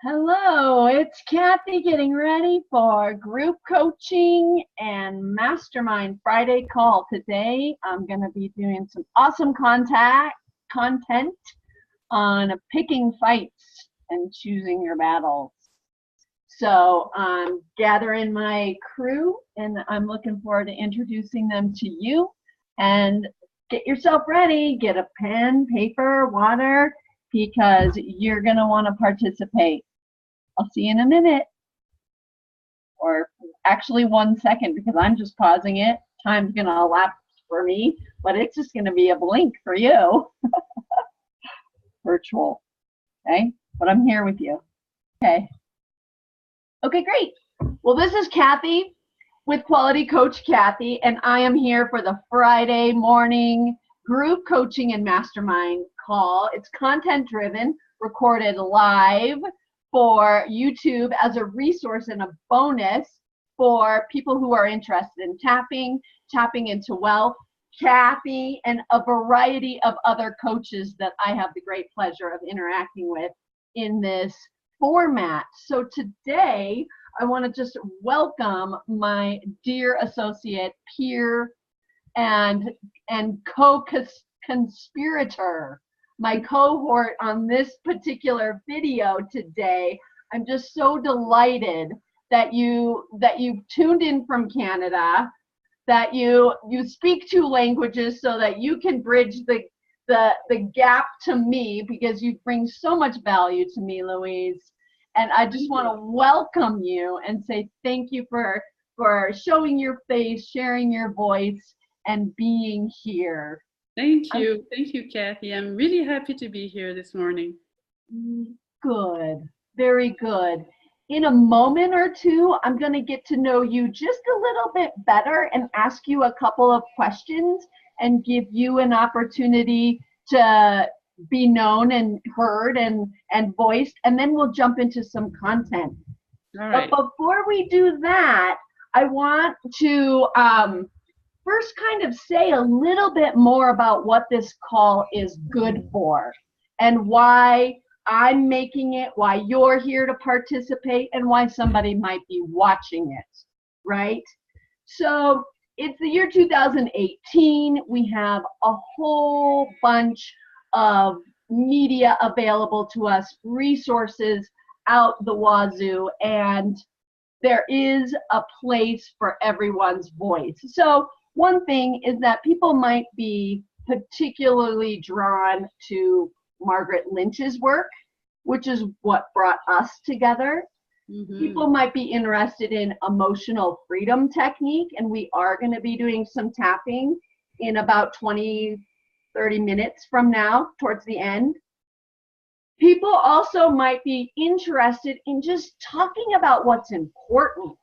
Hello, it's Kathy getting ready for group coaching and mastermind Friday call. Today I'm going to be doing some awesome content on picking fights and choosing your battles. So I'm gathering my crew and I'm looking forward to introducing them to you. And get yourself ready, get a pen, paper, water, because you're going to want to participate. I'll see you in a minute, or actually 1 second, because I'm just pausing it. Time's going to elapse for me, but it's just going to be a blink for you. Virtual, okay? But I'm here with you. Okay, great. Well, this is Kathy with Quality Coach Kathy, and I am here for the Friday morning group coaching and mastermind call. It's content-driven, recorded live for YouTube as a resource and a bonus for people who are interested in tapping into wealth, Kathy, and a variety of other coaches that I have the great pleasure of interacting with in this format. So today, I want to just welcome my dear associate, peer, and co-conspirator, my cohort on this particular video today. I'm just so delighted that you tuned in from Canada, that you speak 2 languages so that you can bridge the gap to me, because you bring so much value to me, Louise. And I just want to welcome you and say thank you for showing your face, sharing your voice, and being here. Thank you, Kathy. I'm really happy to be here this morning. Good, very good. In a moment or two, I'm going to get to know you just a little bit better and ask you a couple of questions and give you an opportunity to be known and heard and voiced, and then we'll jump into some content. All right. But before we do that, I want to first kind of say a little bit more about what this call is good for and why I'm making it, why you're here to participate, and why somebody might be watching it, right? So it's the year 2018. We have a whole bunch of media available to us, resources out the wazoo, and there is a place for everyone's voice. So one thing is that people might be particularly drawn to Margaret Lynch's work, which is what brought us together. Mm-hmm. People might be interested in emotional freedom technique, and we are going to be doing some tapping in about 20, 30 minutes from now, towards the end. People also might be interested in just talking about what's important.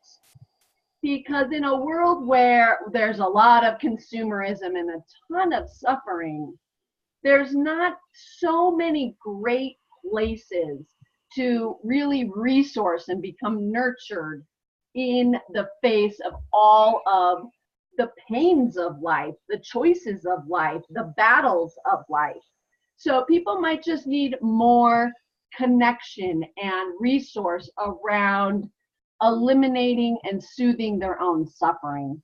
Because in a world where there's a lot of consumerism and a ton of suffering, there's not so many great places to really resource and become nurtured in the face of all of the pains of life, the choices of life, the battles of life. So people might just need more connection and resource around eliminating and soothing their own suffering.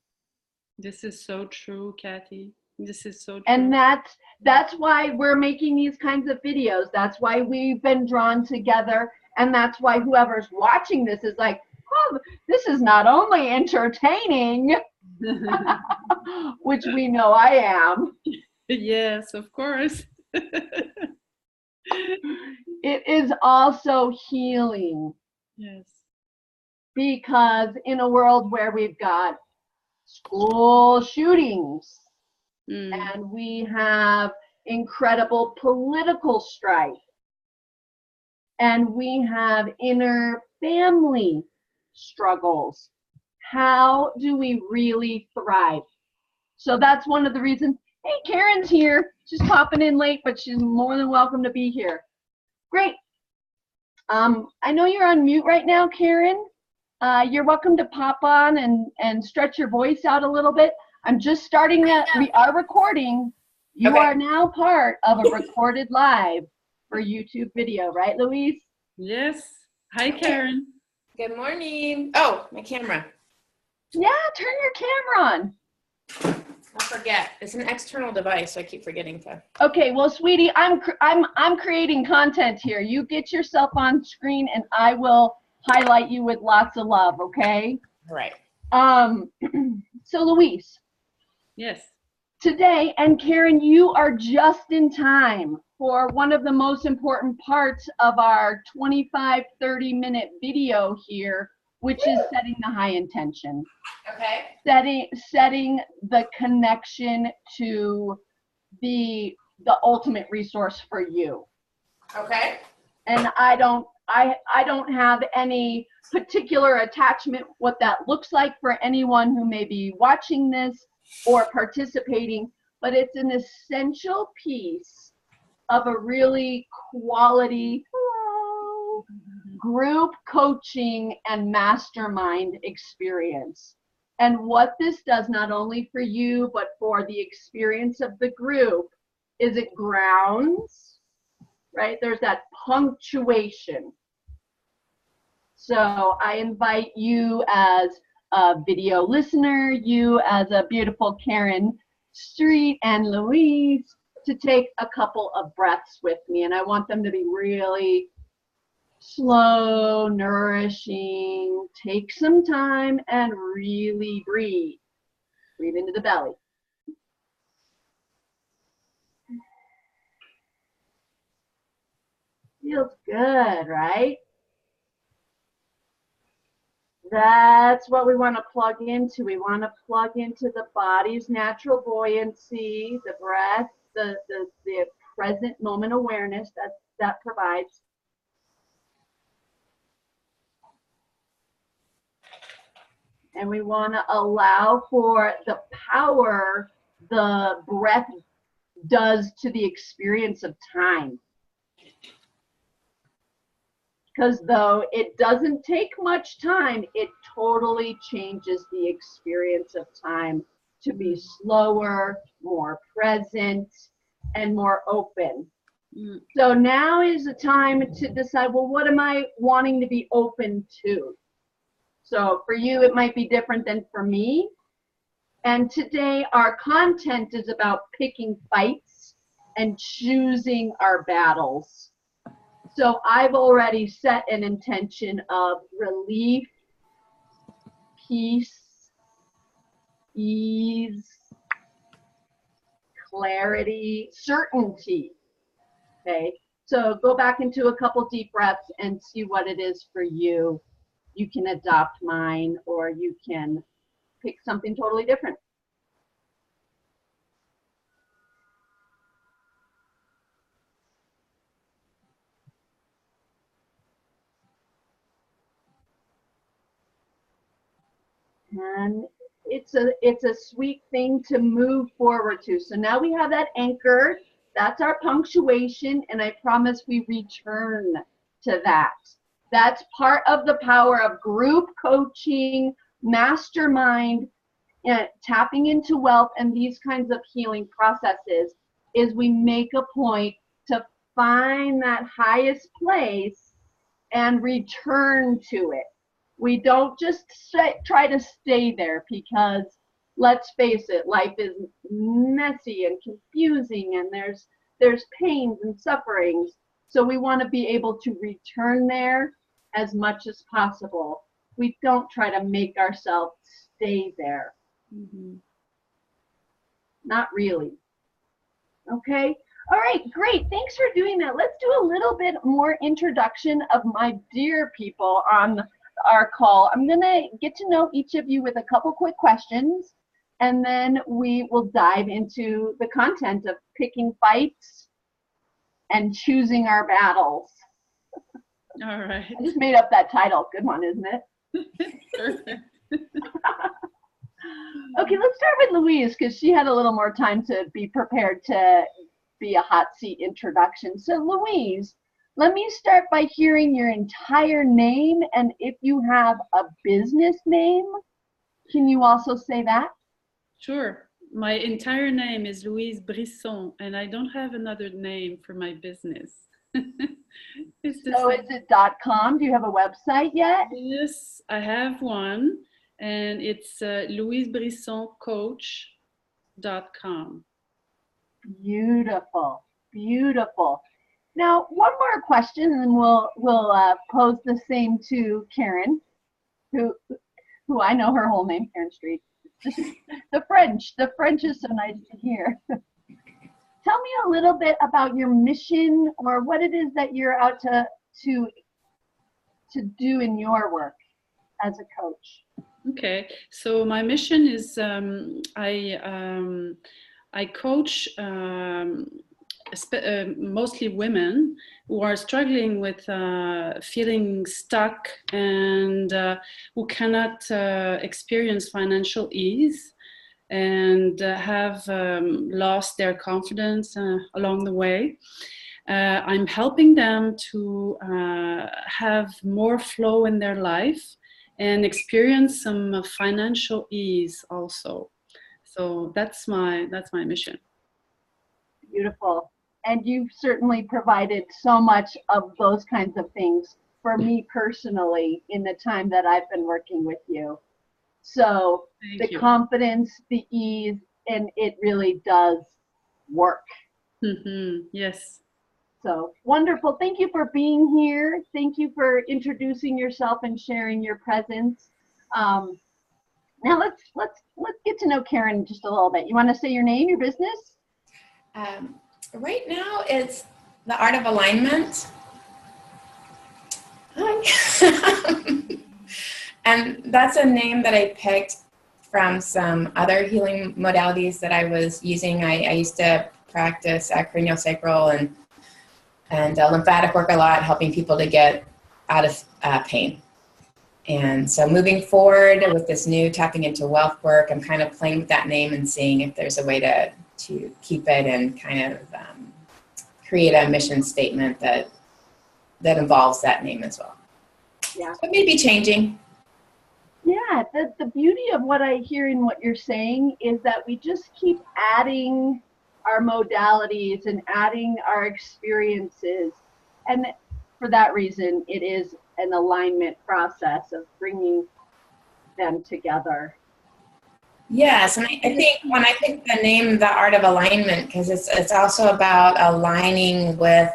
This is so true, Kathy. This is so true. And that's why we're making these kinds of videos. That's why we've been drawn together. And that's why whoever's watching this is like, oh, this is not only entertaining, which we know I am. Yes, of course. It is also healing. Yes. Because in a world where we've got school shootings, and we have incredible political strife, and we have inner family struggles, how do we really thrive? So that's one of the reasons. Hey, Karen's here. She's popping in late, but she's more than welcome to be here. Great. I know you're on mute right now, Karen. You're welcome to pop on and stretch your voice out a little bit. I'm just starting that. We are recording. You are now part of a recorded live for YouTube video, right, Louise? Yes, Hi, Karen. Good morning. Oh, my camera. Yeah, turn your camera on. I forget. It's an external device, so I keep forgetting to. Okay, well, sweetie, I'm creating content here. You get yourself on screen, and I will highlight you with lots of love. Okay. All right. So Louise, Yes. today, and Karen, you are just in time for one of the most important parts of our 25-30-minute video here, which is setting the high intention. Okay. Setting the connection to the ultimate resource for you. Okay. And I don't have any particular attachment what that looks like for anyone who may be watching this or participating, but it's an essential piece of a really quality group coaching and mastermind experience. And what this does, not only for you, but for the experience of the group, is it grounds, right? There's that punctuation. So I invite you as a video listener, you as a beautiful Karen Street and Louise, to take a couple of breaths with me. And I want them to be really slow, nourishing. Take some time and really breathe. Breathe into the belly. Feels good, right? That's what we want to plug into. We want to plug into the body's natural buoyancy, the breath, the present moment awareness that provides. And we want to allow for the power the breath does to the experience of time. Because though it doesn't take much time, it totally changes the experience of time to be slower, more present, and more open. So now is the time to decide, well, what am I wanting to be open to? So for you, it might be different than for me. And today, our content is about picking fights and choosing our battles. So I've already set an intention of relief, peace, ease, clarity, certainty. Okay, so go back into a couple deep breaths and see what it is for you. You can adopt mine, or you can pick something totally different. And it's a sweet thing to move forward to. So now we have that anchor. That's our punctuation, and I promise we return to that. That's part of the power of group coaching, mastermind, tapping into wealth, and these kinds of healing processes, is we make a point to find that highest place and return to it. We don't just try to stay there, because let's face it, life is messy and confusing, and there's pains and sufferings. So we want to be able to return there as much as possible. We don't try to make ourselves stay there. Not really. Okay. All right, great. Thanks for doing that. Let's do a little bit more introduction of my dear people on our call. I'm going to get to know each of you with a couple quick questions, and then we will dive into the content of picking fights and choosing our battles. All right. I just made up that title. Good one, isn't it? Perfect. Okay, let's start with Louise, because she had a little more time to be prepared to be a hot seat introduction. So Louise, let me start by hearing your entire name, and if you have a business name, can you also say that? Sure. My entire name is Louise Brisson, and I don't have another name for my business. It's the So same. is it .com? Do you have a website yet? Yes, I have one, and it's louisebrisoncoach.com. Beautiful, beautiful. Now, one more question, and then we'll pose the same to Karen, who I know her whole name, Karen Street. The French is so nice to hear. Tell me a little bit about your mission, or what it is that you're out to do in your work as a coach. Okay, so my mission is I coach mostly women who are struggling with feeling stuck and who cannot experience financial ease and have lost their confidence along the way. I'm helping them to have more flow in their life and experience some financial ease also. So that's my mission. Beautiful. And you've certainly provided so much of those kinds of things for me personally in the time that I've been working with you. So Thank the you. confidence, the ease, and it really does work. Yes. So wonderful. Thank you for being here. Thank you for introducing yourself and sharing your presence. Now let's get to know Karen just a little bit. You want to say your name, your business? Right now, it's the Art of Alignment. Hi. And that's a name that I picked from some other healing modalities that I was using. I used to practice craniosacral and lymphatic work a lot, helping people to get out of pain. And so moving forward with this new tapping into wealth work, I'm kind of playing with that name and seeing if there's a way to keep it and kind of create a mission statement that involves that name as well. Yeah. So it may be changing. Yeah, the beauty of what I hear in what you're saying is that we just keep adding our modalities and adding our experiences. And for that reason, it is an alignment process of bringing them together. Yes, and I think when I picked the name, The Art of Alignment, because it's also about aligning with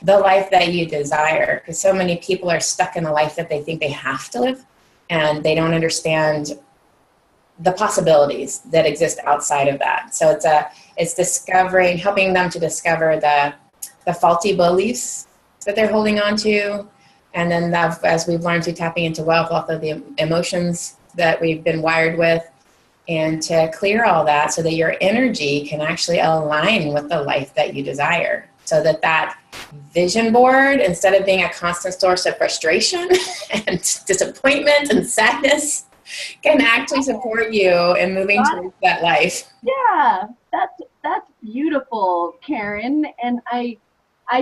the life that you desire, because so many people are stuck in a life that they think they have to live, and they don't understand the possibilities that exist outside of that. So it's discovering, helping them to discover the faulty beliefs that they're holding on to, and then as we've learned through tapping into wealth, also the emotions that we've been wired with, and to clear all that so that your energy can actually align with the life that you desire. So that vision board, instead of being a constant source of frustration and disappointment and sadness, can actually support you in moving towards that life. Yeah, that's beautiful, Karen. And I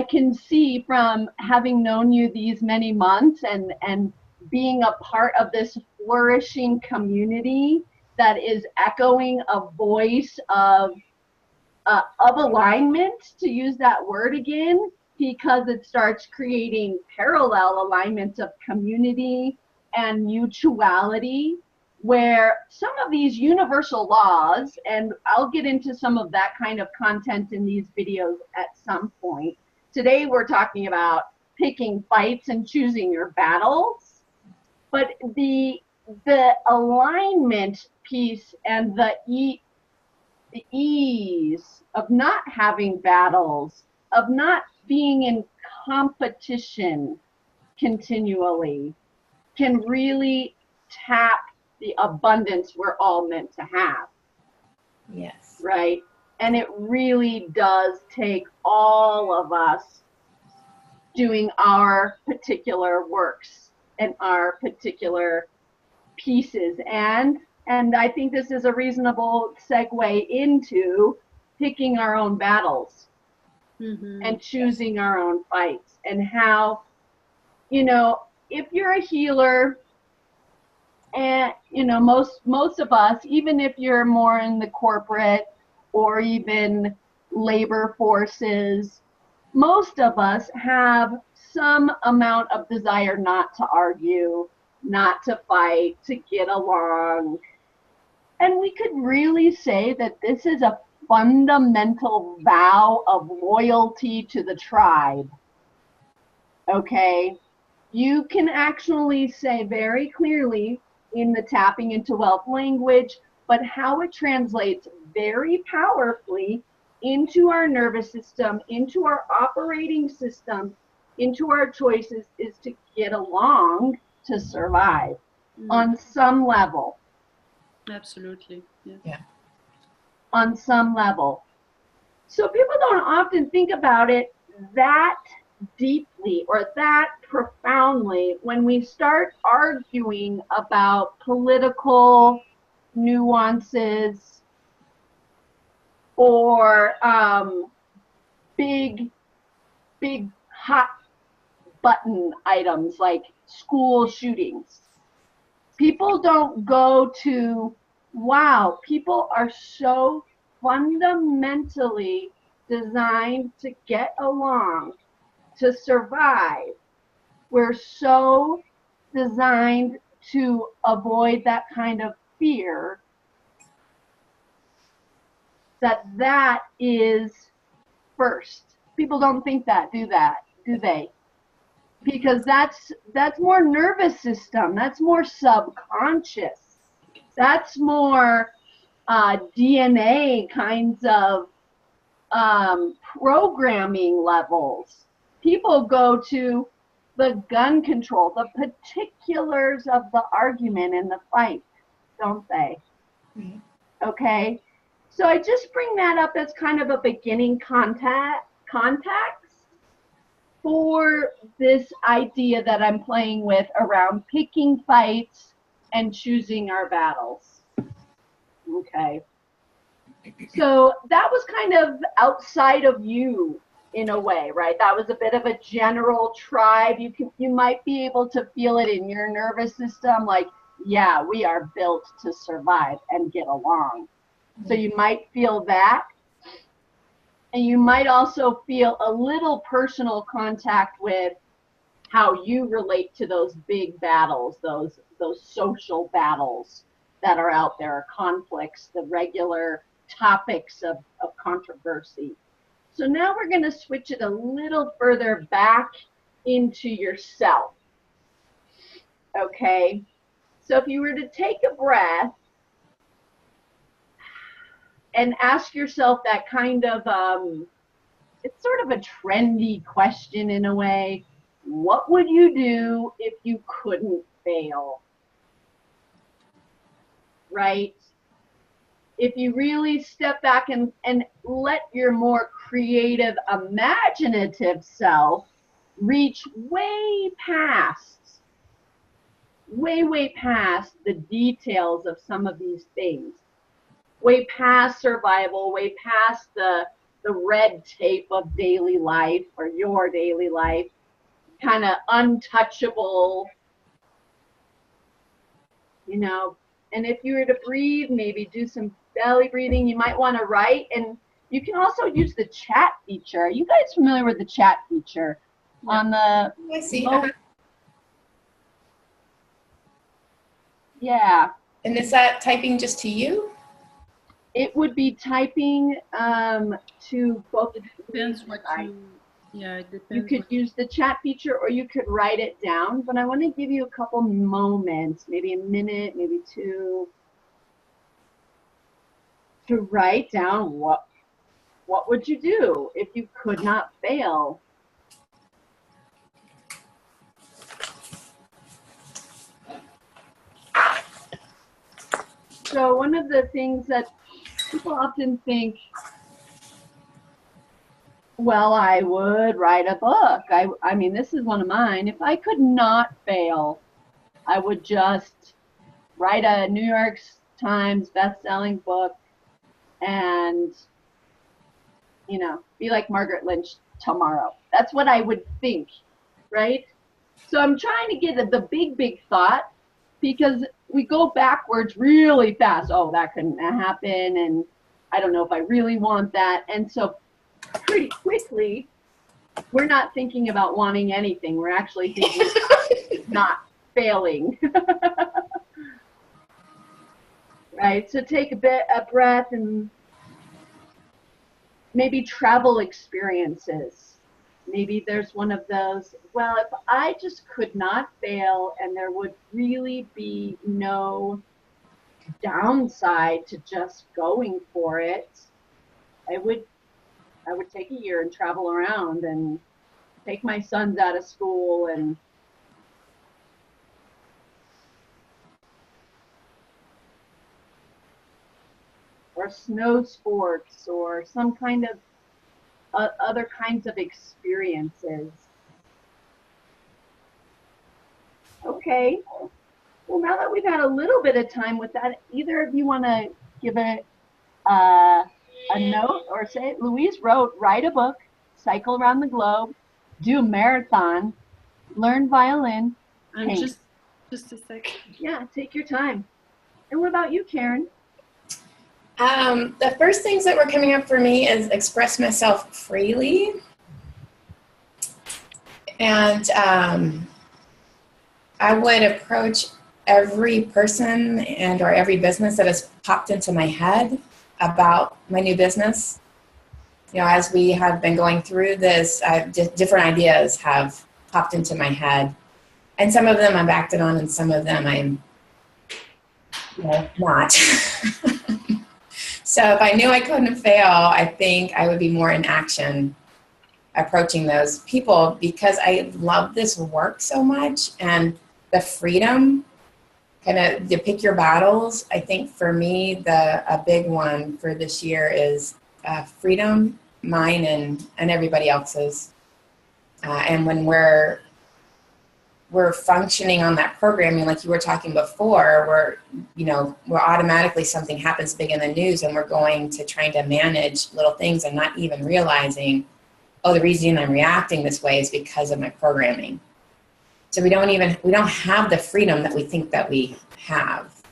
can see from having known you these many months and being a part of this flourishing community that is echoing a voice of alignment, to use that word again, because it starts creating parallel alignments of community and mutuality, where some of these universal laws, and I'll get into some of that kind of content in these videos at some point. Today we're talking about picking fights and choosing your battles, but the alignment piece and the ease of not having battles, of not being in competition continually, can really tap the abundance we're all meant to have. Yes. Right? And it really does take all of us doing our particular works and our particular pieces. And I think this is a reasonable segue into picking our own battles and choosing our own fights, and how, if you're a healer, and most of us, even if you're more in the corporate or even labor forces, most of us have some amount of desire not to argue, not to fight, to get along. And we could really say that this is a fundamental vow of loyalty to the tribe. Okay? You can actually say very clearly in the tapping into wealth language, but how it translates very powerfully into our nervous system, into our operating system, into our choices is to get along to survive on some level. Absolutely. Yes. Yeah. On some level. So people don't often think about it that deeply or that profoundly when we start arguing about political nuances or big hot button items like school shootings. People don't go to, wow, people are so fundamentally designed to get along, to survive. We're so designed to avoid that kind of fear that is first. People don't think that, do they? Because that's more nervous system. That's more subconscious. That's more DNA kinds of programming levels. People go to the gun control, the particulars of the argument and the fight, don't they? Mm-hmm. Okay, so I just bring that up as kind of a beginning context for this idea that I'm playing with around picking fights and choosing our battles. Okay. So that was kind of outside of you in a way, right? That was a bit of a general tribe. You might be able to feel it in your nervous system, like, yeah, we are built to survive and get along. So you might feel that. And you might also feel a little personal contact with how you relate to those big battles, those social battles that are out there, conflicts, the regular topics of controversy. So now we're going to switch it a little further back into yourself. Okay? So if you were to take a breath and ask yourself that kind of, it's sort of a trendy question in a way. What would you do if you couldn't fail? Right? If you really step back and let your more creative, imaginative self reach way past the details of some of these things, way past survival, way past the red tape of daily life or your daily life, kind of untouchable, you know. And if you were to breathe, maybe do some belly breathing. You might want to write, and you can also use the chat feature. Are you guys familiar with the chat feature on the? I see. Yeah. And is that typing just to you? It would be typing to both. Depends what you. Yeah, it depends. You could use the chat feature, or you could write it down. But I want to give you a couple moments, maybe a minute, maybe two, to write down what would you do if you could not fail. So one of the things that people often think, well, I would write a book. I mean, this is one of mine. If I could not fail, I would just write a New York Times best-selling book and, you know, be like Margaret Lynch tomorrow. That's what I would think, right? So I'm trying to get the big thought, because we go backwards really fast. Oh, that couldn't happen, and I don't know if I really want that. And so pretty quickly we're not thinking about wanting anything. We're actually thinking about not failing. Right? So take a breath, and maybe travel experiences. Maybe there's one of those, well, if I just could not fail and there would really be no downside to just going for it, I would take a year and travel around and take my sons out of school and or snow sports or some kind of other kinds of experiences. Okay. Well, now that we've had a little bit of time with that, either of you want to give a note or say it? Louise wrote, write a book, cycle around the globe, do a marathon, learn violin, paint. Just a sec. Yeah, take your time. And what about you, Karen? The first things that were coming up for me is express myself freely. And I would approach every person and or every business that has popped into my head about my new business. You know, as we have been going through this, different ideas have popped into my head. And some of them I've acted on and some of them I'm not. So if I knew I couldn't fail, I think I would be more in action approaching those people, because I love this work so much, and the freedom, kind of to pick your battles. I think for me, a big one for this year is freedom, mine and everybody else's. And when we're functioning on that programming, like you were talking before, we're automatically, something happens big in the news and we're going to trying to manage little things and not even realizing, oh, the reason I'm reacting this way is because of my programming. So we don't have the freedom that we think that we have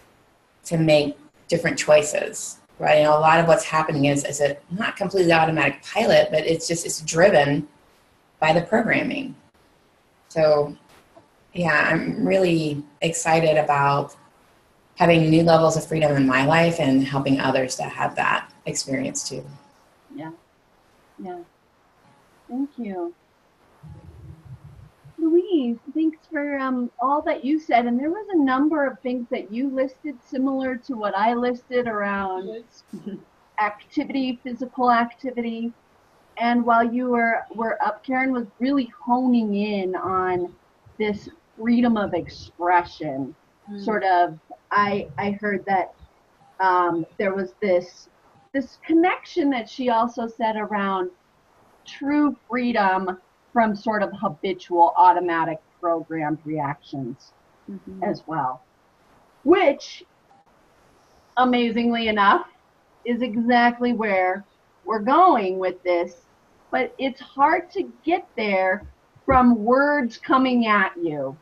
to make different choices, right? You know, a lot of what's happening is a not completely automatic pilot, but it's driven by the programming. So yeah, I'm really excited about having new levels of freedom in my life and helping others to have that experience too. Yeah. Thank you. Louise, thanks for all that you said. And there was a number of things that you listed similar to what I listed around activity, physical activity. And while you were up, Karen was really honing in on this freedom of expression. Sort of, I heard that there was this connection that she also said around true freedom from sort of habitual automatic programmed reactions as well, which amazingly enough is exactly where we're going with this. But it's hard to get there from words coming at you,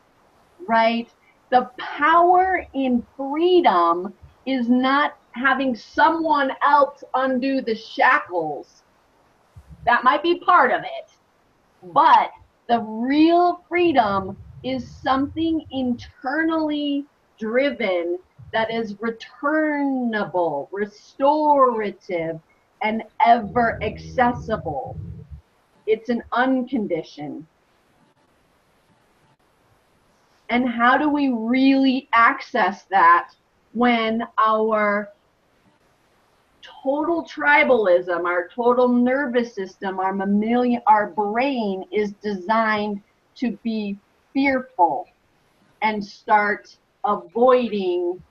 right? The power in freedom is not having someone else undo the shackles. That might be part of it. But the real freedom is something internally driven that is returnable, restorative, and ever accessible. It's an unconditioned. And how do we really access that when our total tribalism, our total nervous system, our brain is designed to be fearful and start avoiding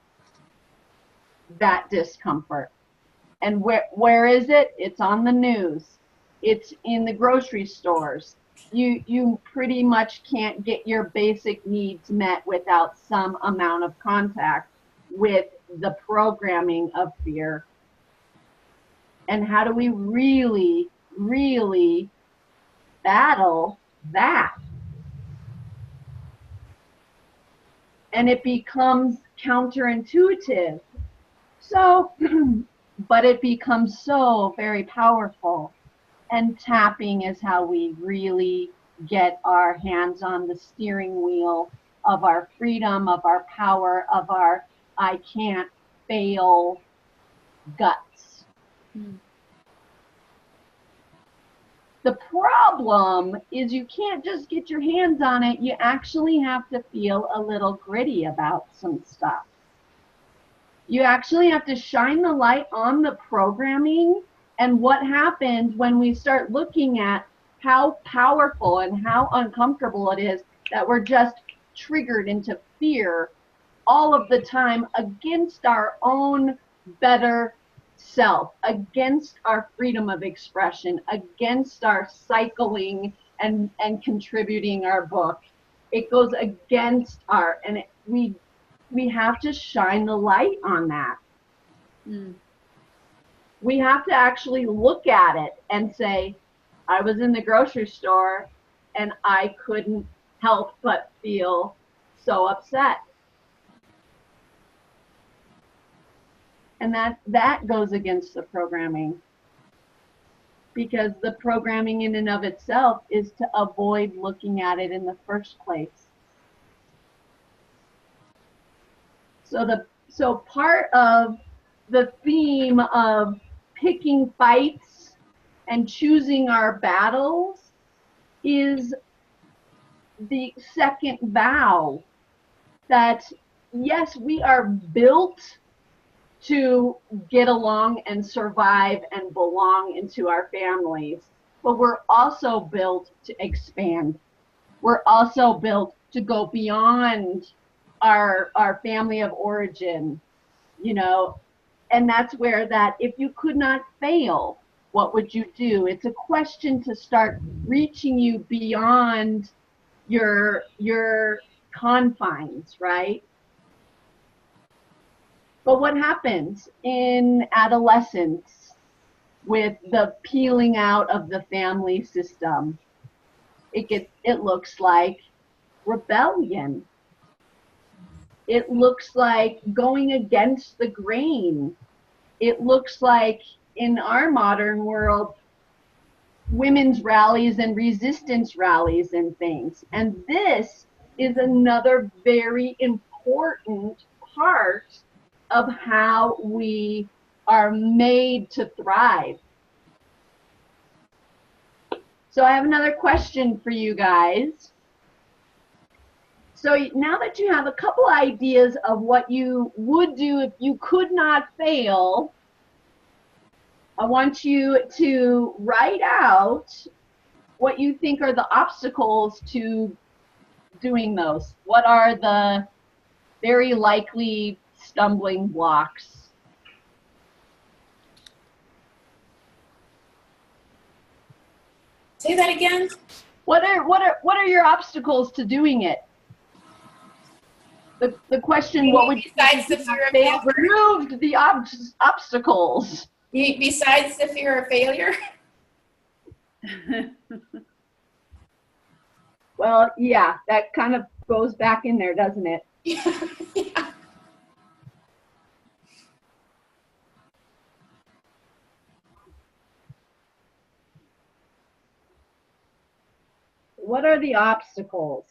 that discomfort? And where is it? It's on the news. It's in the grocery stores. You pretty much can't get your basic needs met without some amount of contact with the programming of fear. And how do we really, really battle that? And it becomes counterintuitive. So, but it becomes so very powerful. And tapping is how we really get our hands on the steering wheel of our freedom, of our power, of our I can't fail guts. The problem is you can't just get your hands on it. You actually have to feel a little gritty about some stuff. You actually have to shine the light on the programming and what happens when we start looking at how powerful and how uncomfortable it is that we're just triggered into fear all of the time against our own better self, against our freedom of expression, against our cycling and contributing our book. It goes against our, and we have to shine the light on that. We have to actually look at it and say, I was in the grocery store and I couldn't help but feel so upset. And that goes against the programming, because the programming in and of itself is to avoid looking at it in the first place. So part of the theme of picking fights and choosing our battles is the second vow that, yes, we are built to get along and survive and belong into our families, but we're also built to expand. We're also built to go beyond our family of origin, you know, and that's where that if you could not fail, what would you do? It's a question to start reaching you beyond your confines, right? But what happens in adolescence with the peeling out of the family system? It looks like rebellion. It looks like going against the grain. It looks like, in our modern world, women's rallies and resistance rallies and things. And this is another very important part of how we are made to thrive. So I have another question for you guys. So now that you have a couple ideas of what you would do if you could not fail, I want you to write out what you think are the obstacles to doing those. What are the very likely stumbling blocks? Say that again. What are your obstacles to doing it? The question, what would you besides the fear of failure? Removed the obstacles. Besides the fear of failure? Well, yeah, that kind of goes back in there, doesn't it? Yeah. What are the obstacles?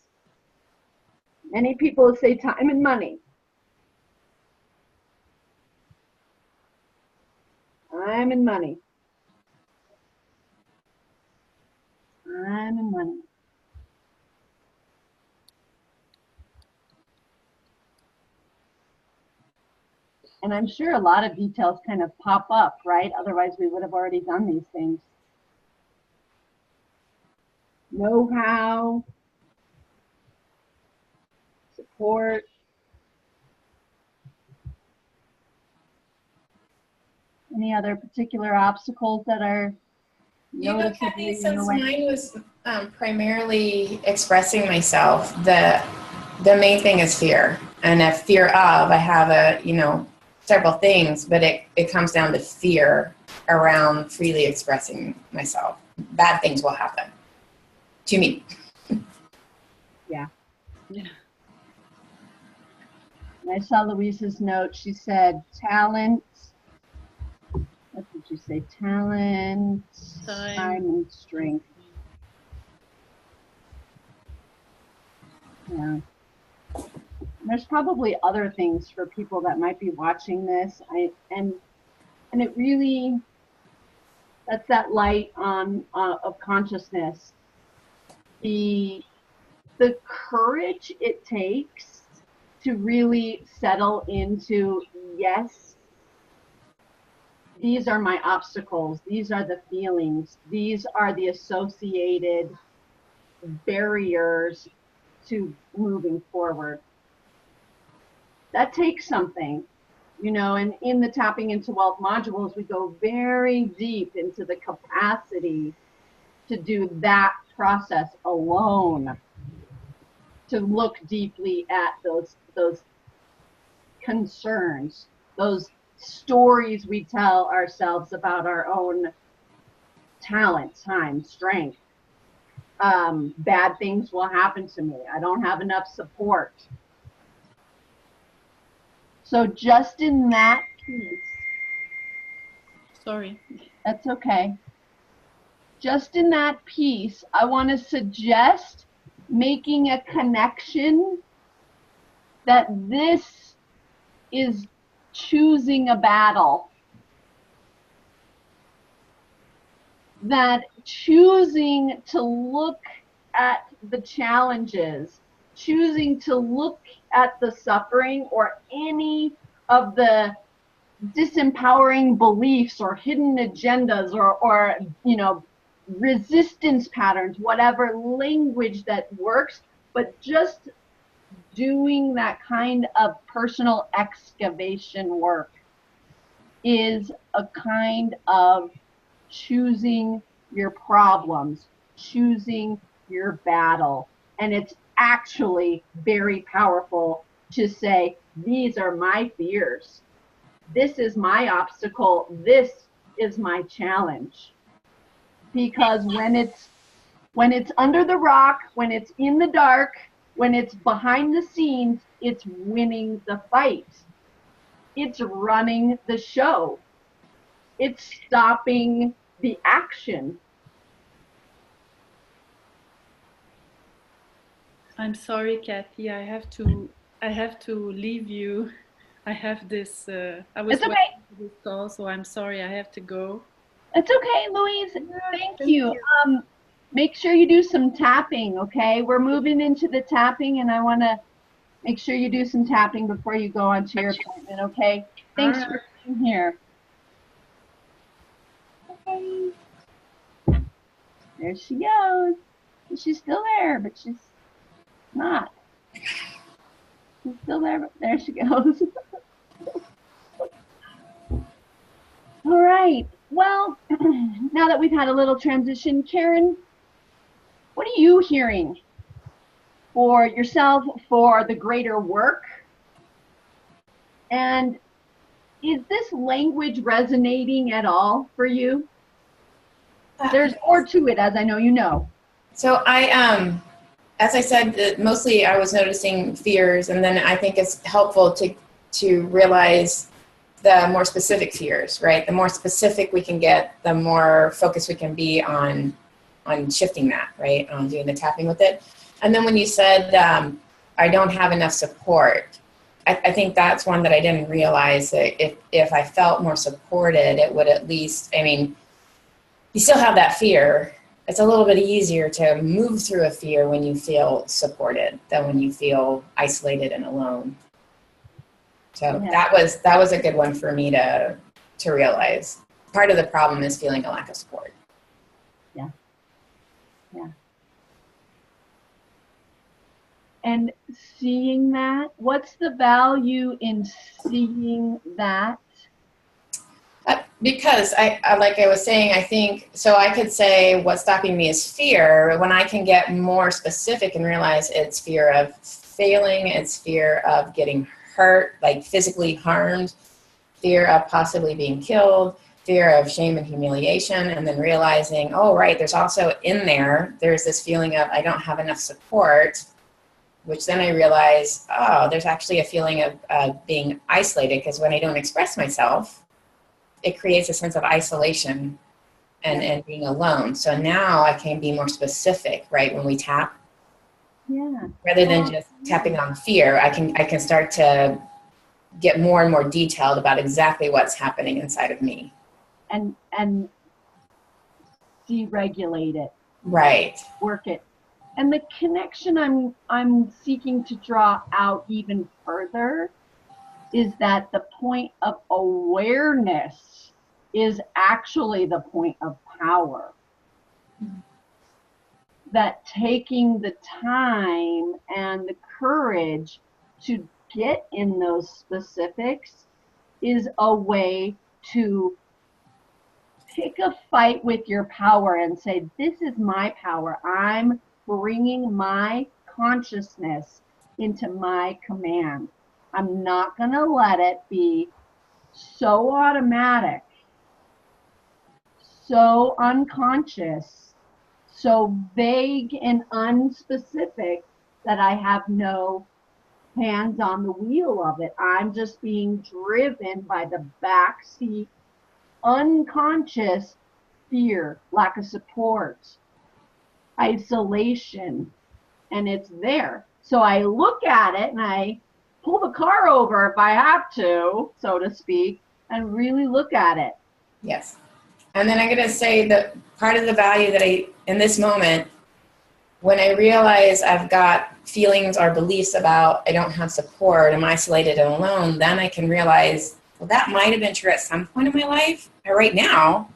Many people say time and money. Time and money. Time and money. And I'm sure a lot of details kind of pop up, right? Otherwise we would have already done these things. Know-how, support. Any other particular obstacles that are Kathy, since mine was primarily expressing myself, the main thing is fear. And a fear of, I have several things, but it comes down to fear around freely expressing myself. Bad things will happen to me. Yeah. Yeah. I saw Louisa's note. She said talent. What did you say? Talent, time, and strength. Yeah. There's probably other things for people that might be watching this. And it really, that's that light on of consciousness. The courage it takes to really settle into, yes, these are my obstacles, these are the feelings, these are the associated barriers to moving forward. That takes something, you know, and in the Tapping into Wealth modules, we go very deep into the capacity to do that process alone, to look deeply at those concerns, those stories we tell ourselves about our own talent, time, strength. Bad things will happen to me. I don't have enough support. So just in that piece, Sorry. that's okay. Just in that piece, I want to suggest making a connection that this is choosing a battle. That choosing to look at the challenges, choosing to look at the suffering or any of the disempowering beliefs or hidden agendas or you know, resistance patterns, whatever language that works, but just doing that kind of personal excavation work is a kind of choosing your problems, choosing your battle. And it's actually very powerful to say, these are my fears. This is my obstacle. This is my challenge. Because when it's under the rock, when it's in the dark, when it's behind the scenes, it's winning the fight. It's running the show. It's stopping the action. I'm sorry, Kathy. I have to leave you. I have this. I was It's okay. waiting for this call, so I'm sorry. I have to go. It's okay, Louise. Thank you. Make sure you do some tapping, okay? We're moving into the tapping, and I want to make sure you do some tapping before you go on to your appointment, okay? Thanks for being here. Okay. There she goes. She's still there, but she's not. She's still there, but there she goes. All right. Well, now that we've had a little transition, Karen, what are you hearing for yourself, for the greater work? And is this language resonating at all for you? There's more to it, as I know you know. So as I said, mostly I was noticing fears, and then I think it's helpful to realize the more specific fears, right? The more specific we can get, the more focused we can be on shifting that, right? On doing the tapping with it. And then when you said, I don't have enough support, I think that's one that I didn't realize that if I felt more supported, it would at least, I mean, you still have that fear. It's a little bit easier to move through a fear when you feel supported than when you feel isolated and alone. So yeah. that was a good one for me to realize. Part of the problem is feeling a lack of support. Yeah. Yeah. And seeing that, what's the value in seeing that? Because I like I was saying, I think, so I could say what's stopping me is fear. When I can get more specific and realize it's fear of failing, it's fear of getting hurt, like physically harmed, fear of possibly being killed, fear of shame and humiliation, and then realizing, oh, right, there's also in there's this feeling of I don't have enough support, which then I realize, oh, there's actually a feeling of being isolated, because when I don't express myself, it creates a sense of isolation and being alone. So now I can be more specific, right? When we tap, rather than just tapping on fear, I can start to get more and more detailed about exactly what's happening inside of me. And deregulate it. Right. Work it. And the connection I'm seeking to draw out even further is that the point of awareness is actually the point of power. That taking the time and the courage to get in those specifics is a way to pick a fight with your power and say, this is my power. I'm bringing my consciousness into my command. I'm not going to let it be so automatic, so unconscious, so vague and unspecific that I have no hands on the wheel of it. I'm just being driven by the backseat, unconscious fear, lack of support, isolation, and it's there. So I look at it and I pull the car over if I have to, so to speak, and really look at it. Yes. And then I'm going to say that part of the value that in this moment, when I realize I've got feelings or beliefs about I don't have support, I'm isolated and alone, then I can realize, well, that might have been true at some point in my life. But right now,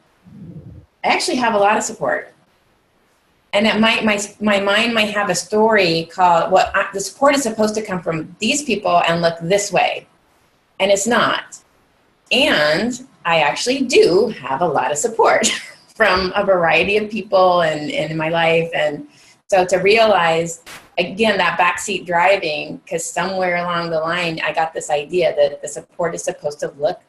I actually have a lot of support. And it might, my mind might have a story called, the support is supposed to come from these people and look this way. And it's not. And I actually do have a lot of support from a variety of people and in my life. And so to realize, again, that backseat driving, because somewhere along the line, I got this idea that the support is supposed to look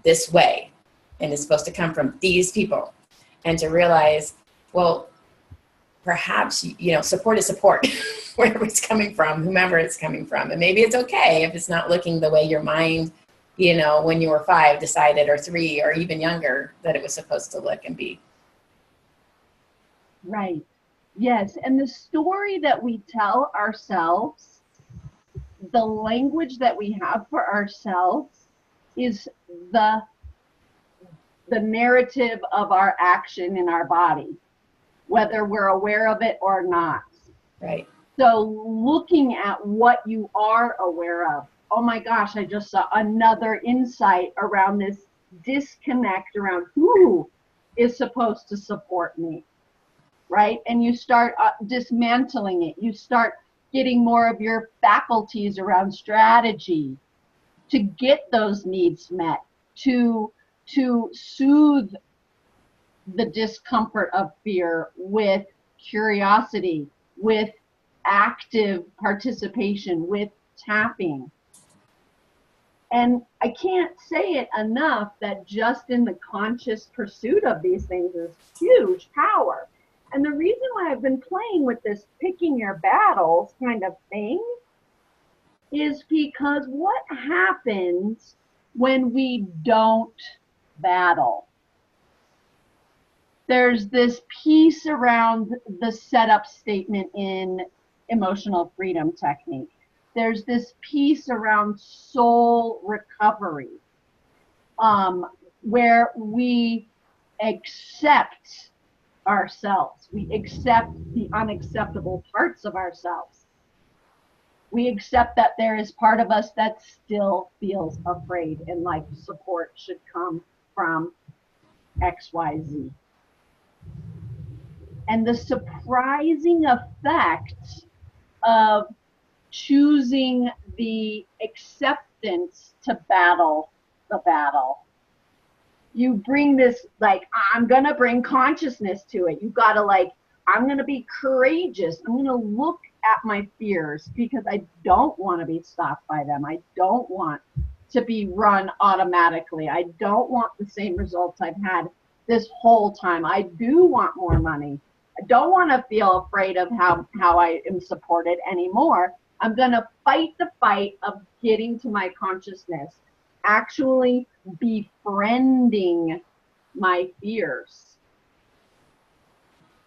this way. And it's supposed to come from these people. And to realize, well, perhaps, support is support, wherever it's coming from, whomever it's coming from. And maybe it's okay if it's not looking the way your mind, when you were 5 decided, or 3, or even younger, that it was supposed to look and be. Right. Yes. And the story that we tell ourselves, the language that we have for ourselves is the narrative of our action in our body, whether we're aware of it or not. Right. So looking at what you are aware of, oh my gosh, I just saw another insight around this disconnect around who is supposed to support me, right? And you start dismantling it. You start getting more of your faculties around strategy to get those needs met, to soothe the discomfort of fear with curiosity, with active participation, with tapping. And I can't say it enough that just in the conscious pursuit of these things is huge power. And the reason why I've been playing with this picking your battles kind of thing is because what happens when we don't battle? There's this piece around the setup statement in emotional freedom technique. There's this piece around soul recovery, where we accept ourselves. We accept the unacceptable parts of ourselves. We accept that there is part of us that still feels afraid and like support should come from XYZ. And the surprising effect of choosing the acceptance to battle the battle. You bring this, I'm going to bring consciousness to it. You got to I'm going to be courageous. I'm going to look at my fears because I don't want to be stopped by them. I don't want to be run automatically. I don't want the same results I've had this whole time. I do want more money. I don't want to feel afraid of how I am supported anymore. I'm going to fight the fight of getting to my consciousness. actually befriending my fears.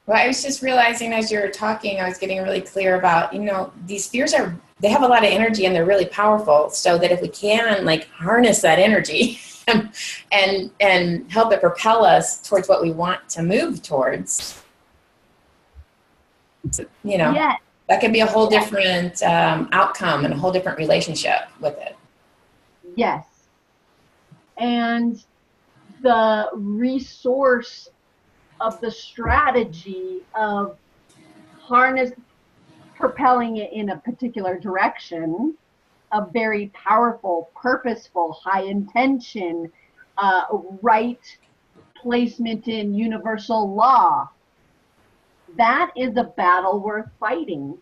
Well, I was just realizing as you were talking, I was getting really clear about, these fears they have a lot of energy and they're really powerful. So that if we can harness that energy and help it propel us towards what we want to move towards, Yes. that could be a whole different outcome and a whole different relationship with it. Yes. And the resource of the strategy of propelling it in a particular direction, a very powerful, purposeful, high intention, right placement in universal law. That is a battle worth fighting.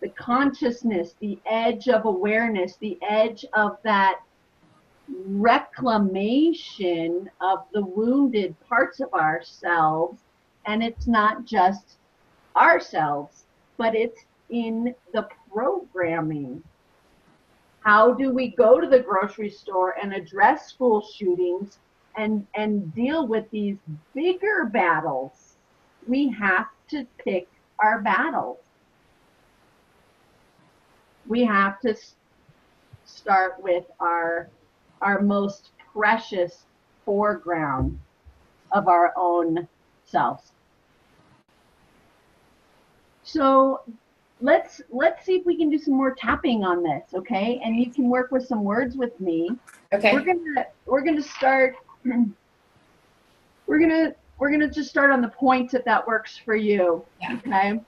The consciousness, the edge of awareness, the edge of that reclamation of the wounded parts of ourselves. And it's not just ourselves, but it's in the programming. How do we go to the grocery store and address school shootings and deal with these bigger battles? We have to pick our battles. We have to start with our most precious foreground of our own selves. So let's see if we can do some more tapping on this, okay? And you can work with some words with me. Okay. We're gonna start. We're gonna just start on the points if that works for you. Yeah. Okay.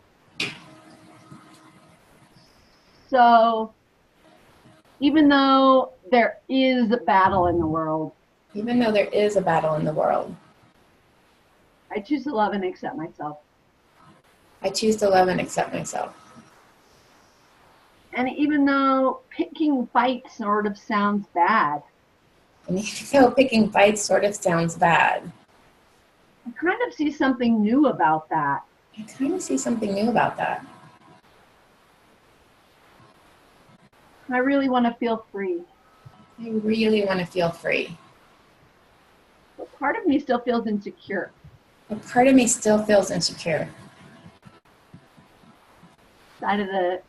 So even though there is a battle in the world, I choose to love and accept myself. I choose to love and accept myself. And even though picking fights sort of sounds bad, And even though picking fights sort of sounds bad, I kind of see something new about that. I really want to feel free. But part of me still feels insecure. Side of the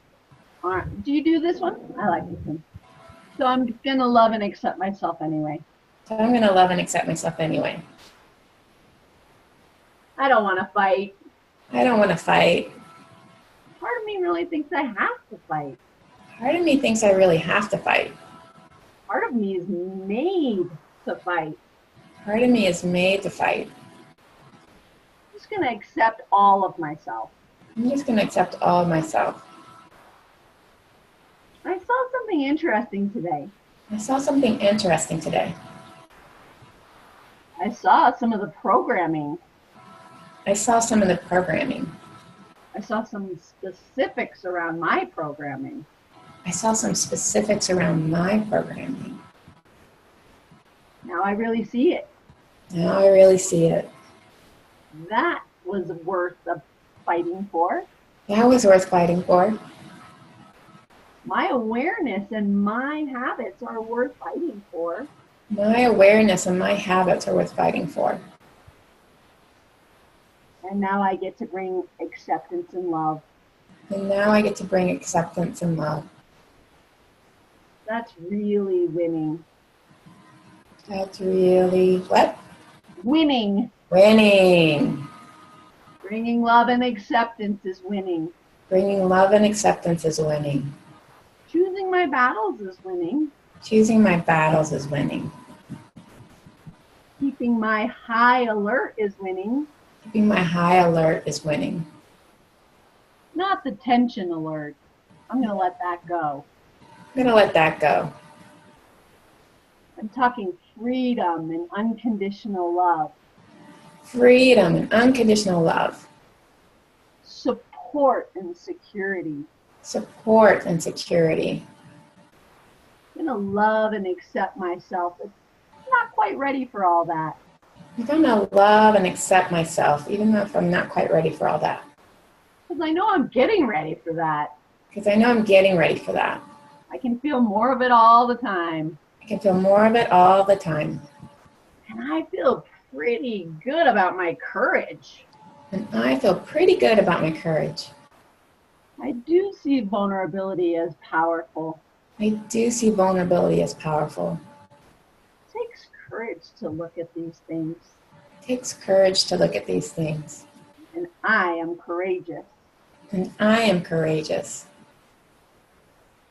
arm. Do you do this one? I like this one. So I'm going to love and accept myself anyway. I don't want to fight. Part of me really thinks I have to fight. Part of me thinks I really have to fight. Part of me is made to fight. Part of me is made to fight. I'm just going to accept all of myself. I'm just going to accept all of myself. I saw something interesting today. I saw something interesting today. I saw some of the programming. I saw some of the programming. I saw some specifics around my programming. I saw some specifics around my programming. Now I really see it. Now I really see it. That was worth fighting for. That was worth fighting for. My awareness and my habits are worth fighting for. My awareness and my habits are worth fighting for. And now I get to bring acceptance and love. And now I get to bring acceptance and love. That's really winning. That's really what? Winning. Winning. Bringing love and acceptance is winning. Bringing love and acceptance is winning. Choosing my battles is winning. Choosing my battles is winning. Keeping my high alert is winning. Keeping my high alert is winning. Not the tension alert. I'm going to let that go. I'm going to let that go. I'm talking freedom and unconditional love. Freedom and unconditional love. Support and security. Support and security. I'm going to love and accept myself. It's not quite ready for all that. I'm going to love and accept myself, even though if I'm not quite ready for all that. Because I know I'm getting ready for that. Because I know I'm getting ready for that. I can feel more of it all the time. I can feel more of it all the time. And I feel pretty good about my courage. And I feel pretty good about my courage. I do see vulnerability as powerful. I do see vulnerability as powerful. It takes courage to look at these things. It takes courage to look at these things. And I am courageous. And I am courageous.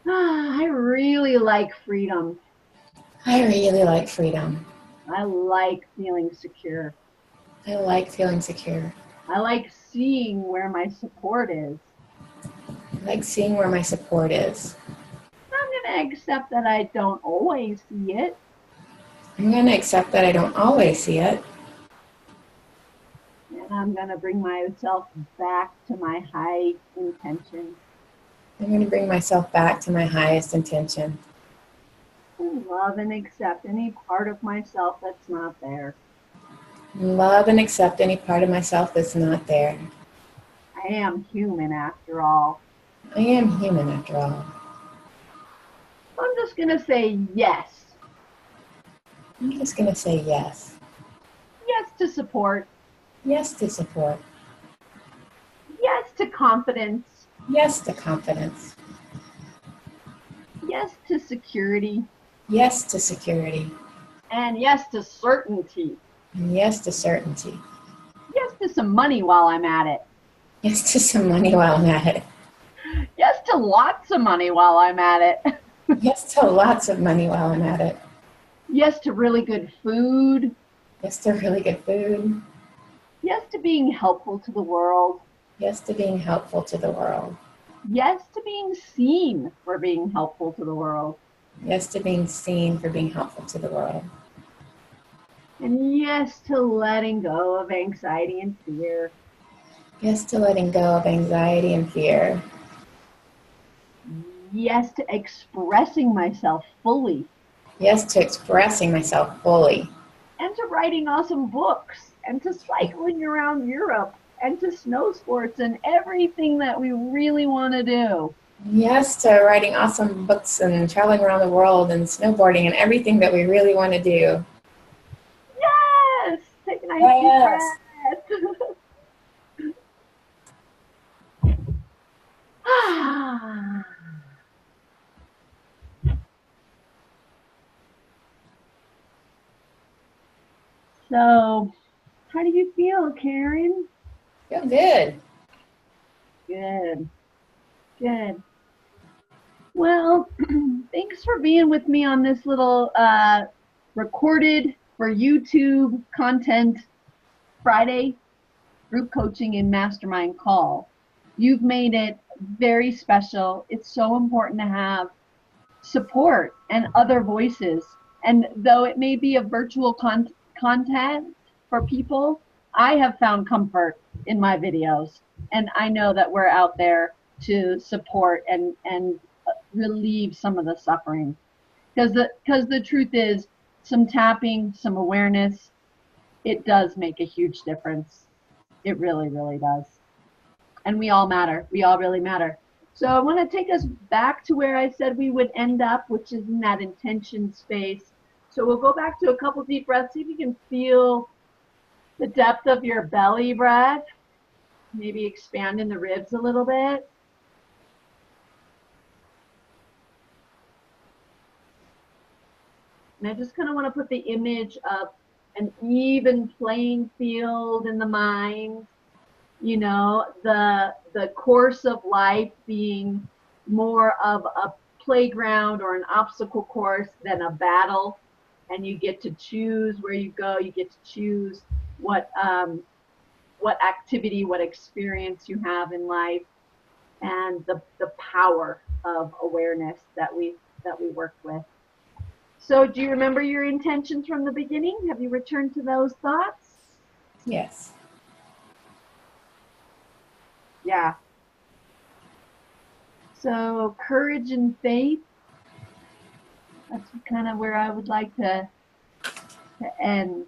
I really like freedom. I really like freedom. I like feeling secure. I like feeling secure. I like seeing where my support is. I like seeing where my support is. I'm going to accept that I don't always see it. I'm going to accept that I don't always see it. And I'm going to bring myself back to my high intention. I'm going to bring myself back to my highest intention. Love and accept any part of myself that's not there. Love and accept any part of myself that's not there. I am human after all. I am human after all. I'm just going to say yes. I'm just going to say yes. Yes to support. Yes to support. Yes to confidence. Yes to confidence. Yes to security. Yes to security. And yes to certainty. And yes to certainty. Yes to some money while I'm at it. Yes to some money while I'm at it. Yes to lots of money while I'm at it. Yes to lots of money while I'm at it. Yes to really good food. Yes to really good food. Yes to being helpful to the world. Yes to being helpful to the world. Yes to being seen for being helpful to the world. Yes to being seen for being helpful to the world. And yes to letting go of anxiety and fear. Yes to letting go of anxiety and fear. Yes to expressing myself fully. Yes to expressing myself fully. And to writing awesome books. And to cycling around Europe. And to snow sports and everything that we really want to do. Yes to writing awesome books and traveling around the world and snowboarding and everything that we really want to do. Yes! Take a nice Yes. deep breath. Ah. So, how do you feel, Karen? Feel good. Good. Good. Well, thanks for being with me on this little recorded for YouTube content Friday group coaching and mastermind call. You've made it very special. It's so important to have support and other voices. And though it may be a virtual content for people, I have found comfort in my videos. And I know that we're out there to support and relieve some of the suffering. Because the truth is, some tapping, some awareness, it does make a huge difference. It really, really does. And we all matter. We all really matter. So I want to take us back to where I said we would end up, which is in that intention space. So we'll go back to a couple deep breaths. See if you can feel the depth of your belly breath. Maybe expand in the ribs a little bit. And I just kind of want to put the image of an even playing field in the mind. You know, the course of life being more of a playground or an obstacle course than a battle. And you get to choose where you go. You get to choose what activity, what experience you have in life, and the power of awareness that we work with. So do you remember your intentions from the beginning? Have you returned to those thoughts? Yes. Yeah. So courage and faith, that's kind of where I would like to end.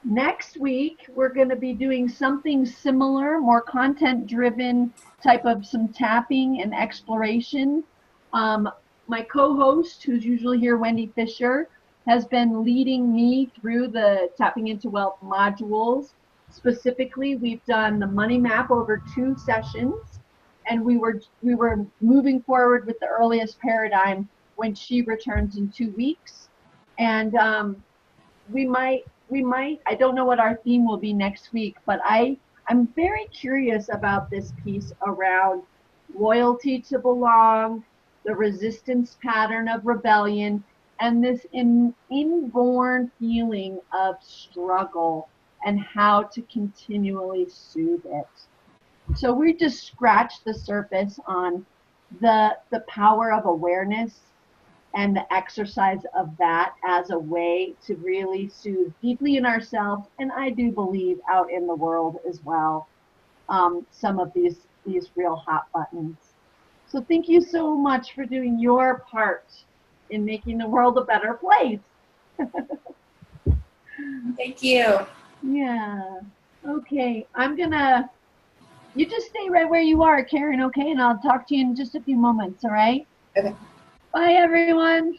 Next week, we're going to be doing something similar, more content-driven type of some tapping and exploration. my co-host, who's usually here, Wendy Fisher, has been leading me through the Tapping into Wealth modules. Specifically, we've done the money map over 2 sessions, and we were moving forward with the earliest paradigm when she returns in 2 weeks. And we might, I don't know what our theme will be next week, but I'm very curious about this piece around loyalty to belong, the resistance pattern of rebellion, and this inborn feeling of struggle and how to continually soothe it. So we just scratched the surface on the power of awareness and the exercise of that as a way to really soothe deeply in ourselves, and I do believe out in the world as well, some of these real hot buttons. So thank you so much for doing your part in making the world a better place. Thank you. Yeah. Okay, you just stay right where you are, Karen, okay? And I'll talk to you in just a few moments, all right? Okay. Bye, everyone.